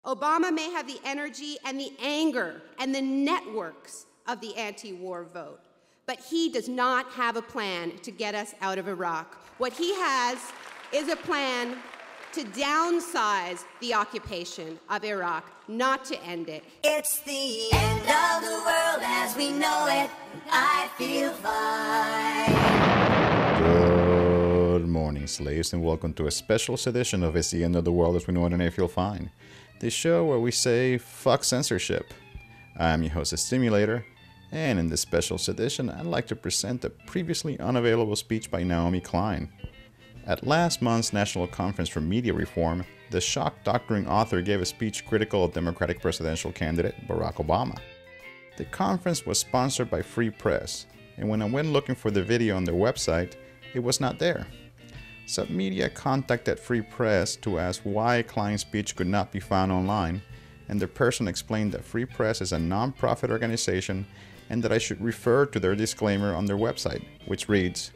Obama may have the energy and the anger and the networks of the anti-war vote, but he does not have a plan to get us out of Iraq. What he has is a plan to downsize the occupation of Iraq, not to end it. It's the end of the world as we know it. I feel fine. Good morning, slaves, and welcome to a special edition of It's the End of the World as we know it and I feel fine. The show where we say fuck censorship. I'm your host, Stimulator, and in this special edition, I'd like to present a previously unavailable speech by Naomi Klein. At last month's National Conference for Media Reform, the shock-doctoring author gave a speech critical of Democratic presidential candidate Barack Obama. The conference was sponsored by Free Press, and when I went looking for the video on their website, it was not there. SubMedia contacted Free Press to ask why Klein's speech could not be found online, and the person explained that Free Press is a non-profit organization and that I should refer to their disclaimer on their website, which reads,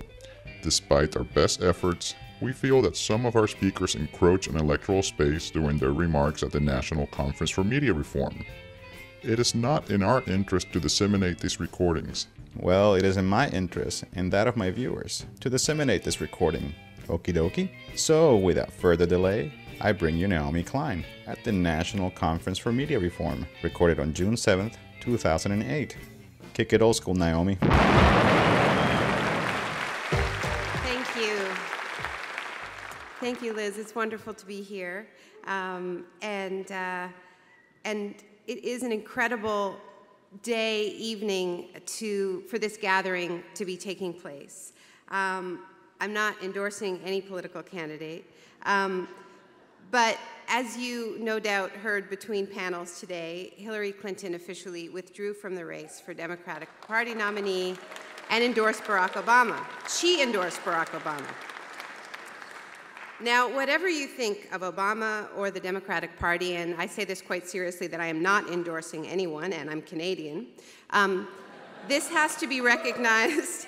"Despite our best efforts, we feel that some of our speakers encroach on electoral space during their remarks at the National Conference for Media Reform. It is not in our interest to disseminate these recordings." Well, it is in my interest, and that of my viewers, to disseminate this recording. Okie dokie? So, without further delay, I bring you Naomi Klein at the National Conference for Media Reform, recorded on June 7th, 2008. Kick it old school, Naomi. Thank you. Thank you, Liz. It's wonderful to be here. And it is an incredible day, evening for this gathering to be taking place. I'm not endorsing any political candidate, but as you no doubt heard between panels today, Hillary Clinton officially withdrew from the race for Democratic Party nominee and endorsed Barack Obama. She endorsed Barack Obama. Now, whatever you think of Obama or the Democratic Party, and I say this quite seriously that I am not endorsing anyone, and I'm Canadian, this has to be recognized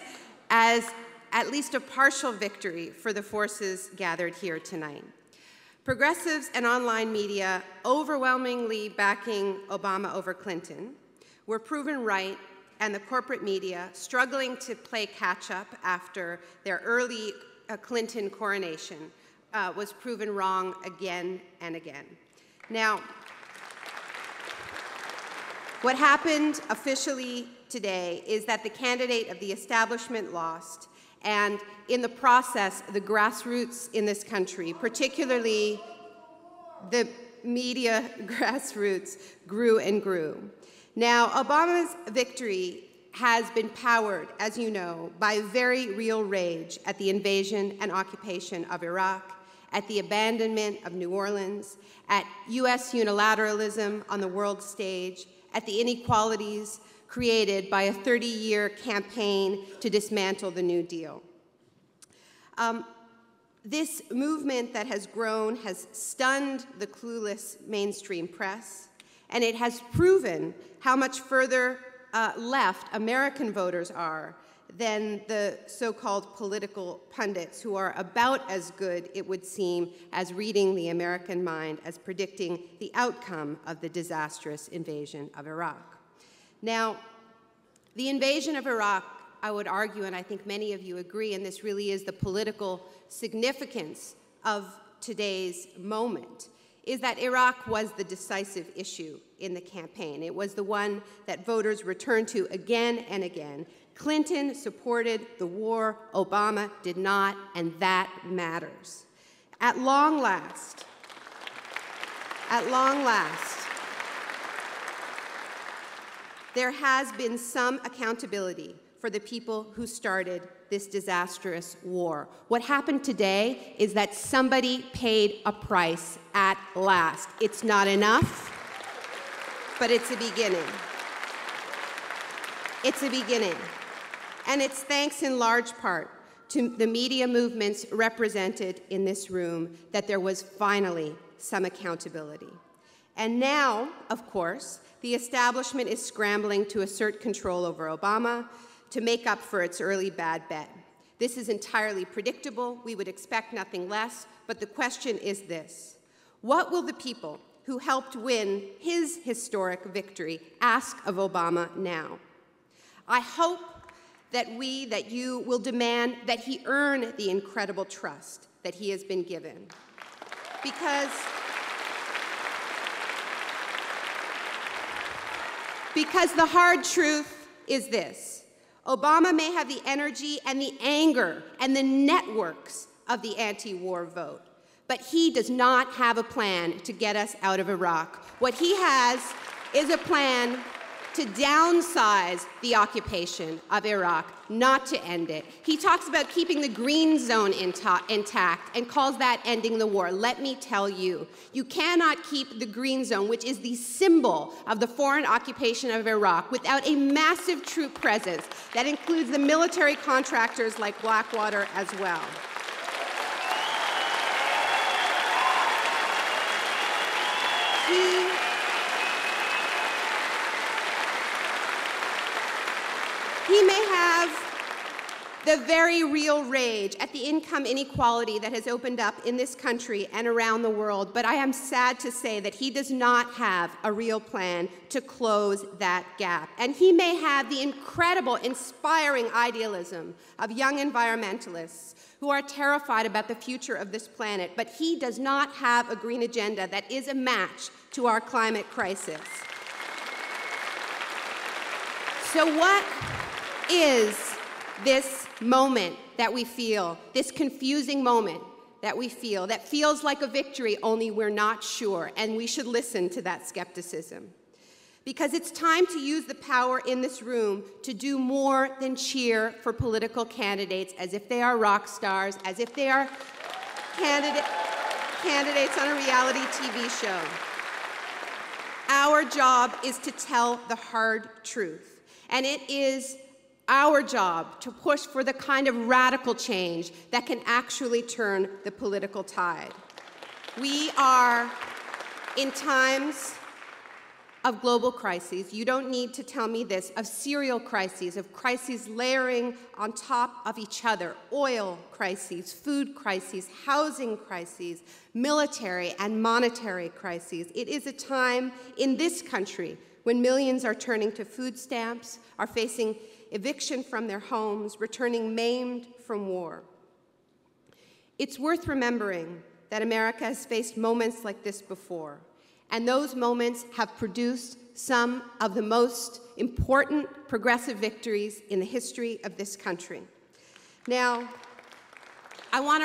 as at least a partial victory for the forces gathered here tonight. Progressives and online media overwhelmingly backing Obama over Clinton were proven right, and the corporate media, struggling to play catch-up after their early Clinton coronation, was proven wrong again and again. Now, what happened officially today is that the candidate of the establishment lost, and in the process, the grassroots in this country, particularly the media grassroots, grew and grew. Now, Obama's victory has been powered, as you know, by very real rage at the invasion and occupation of Iraq, at the abandonment of New Orleans, at US unilateralism on the world stage, at the inequalities created by a 30-year campaign to dismantle the New Deal. This movement that has grown has stunned the clueless mainstream press, and it has proven how much further left American voters are than the so-called political pundits who are about as good, it would seem, as reading the American mind as predicting the outcome of the disastrous invasion of Iraq. Now, the invasion of Iraq, I would argue, and I think many of you agree, and this really is the political significance of today's moment, is that Iraq was the decisive issue in the campaign. It was the one that voters returned to again and again. Clinton supported the war, Obama did not, and that matters. At long last, there has been some accountability for the people who started this disastrous war. What happened today is that somebody paid a price at last. It's not enough, but it's a beginning. It's a beginning. And it's thanks in large part to the media movements represented in this room that there was finally some accountability. And now, of course, the establishment is scrambling to assert control over Obama to make up for its early bad bet. This is entirely predictable. We would expect nothing less, but the question is this: what will the people who helped win his historic victory ask of Obama now. I hope that you will demand that he earn the incredible trust that he has been given. Because the hard truth is this: Obama may have the energy and the anger and the networks of the anti-war vote, but he does not have a plan to get us out of Iraq. What he has is a plan to downsize the occupation of Iraq, not to end it. He talks about keeping the green zone intact and calls that ending the war. Let me tell you, you cannot keep the green zone, which is the symbol of the foreign occupation of Iraq, without a massive troop presence that includes the military contractors like Blackwater as well. He may have the very real rage at the income inequality that has opened up in this country and around the world, but I am sad to say that he does not have a real plan to close that gap. And he may have the incredible, inspiring idealism of young environmentalists who are terrified about the future of this planet, but he does not have a green agenda that is a match to our climate crisis. So what is this moment that we feel, this confusing moment that we feel, that feels like a victory, only we're not sure, and we should listen to that skepticism. Because it's time to use the power in this room to do more than cheer for political candidates as if they are rock stars, as if they are candidates on a reality TV show. Our job is to tell the hard truth, and it is our job to push for the kind of radical change that can actually turn the political tide. We are in times of global crises. You don't need to tell me this, of serial crises, of crises layering on top of each other: oil crises, food crises, housing crises, military and monetary crises. It is a time in this country when millions are turning to food stamps, are facing eviction from their homes, returning maimed from war. It's worth remembering that America has faced moments like this before, and those moments have produced some of the most important progressive victories in the history of this country. Now, I want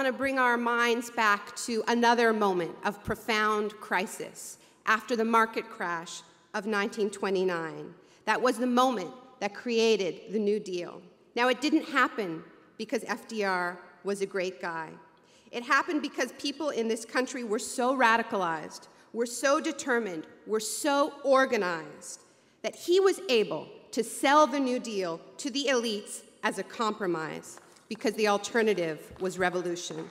to bring our minds back to another moment of profound crisis after the market crash of 1929. That was the moment that created the New Deal. Now, it didn't happen because FDR was a great guy. It happened because people in this country were so radicalized, were so determined, were so organized, that he was able to sell the New Deal to the elites as a compromise, because the alternative was revolution.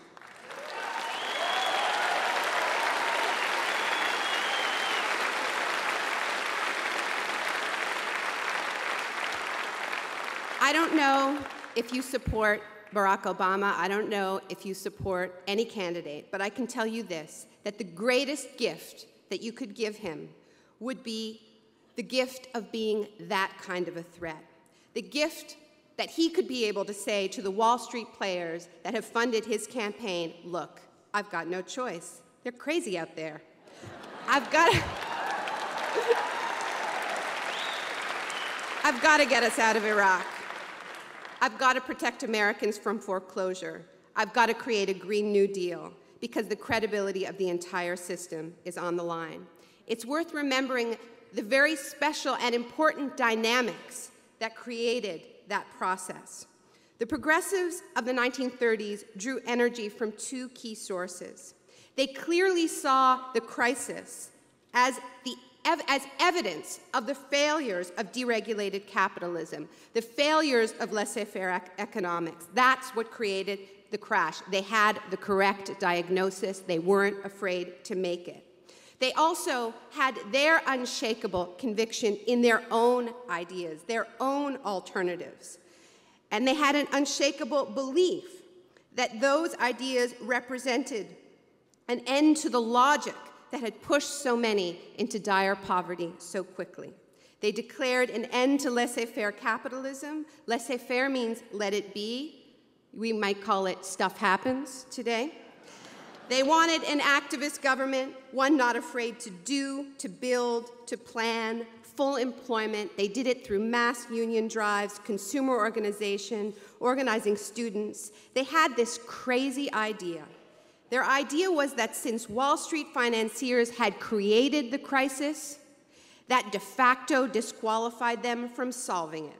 I don't know if you support Barack Obama. I don't know if you support any candidate, but I can tell you this, that the greatest gift that you could give him would be the gift of being that kind of a threat. The gift that he could be able to say to the Wall Street players that have funded his campaign, look, I've got no choice. They're crazy out there. I've got to get us out of Iraq. I've got to protect Americans from foreclosure. I've got to create a Green New Deal, because the credibility of the entire system is on the line. It's worth remembering the very special and important dynamics that created that process. The progressives of the 1930s drew energy from two key sources. They clearly saw the crisis as evidence of the failures of deregulated capitalism, the failures of laissez-faire economics. That's what created the crash. They had the correct diagnosis. They weren't afraid to make it. They also had their unshakable conviction in their own ideas, their own alternatives. And they had an unshakable belief that those ideas represented an end to the logic that had pushed so many into dire poverty so quickly. They declared an end to laissez-faire capitalism. Laissez-faire means let it be. We might call it stuff happens today. They wanted an activist government, one not afraid to do, to build, to plan, full employment. They did it through mass union drives, consumer organization, organizing students. They had this crazy idea. Their idea was that since Wall Street financiers had created the crisis, that de facto disqualified them from solving it.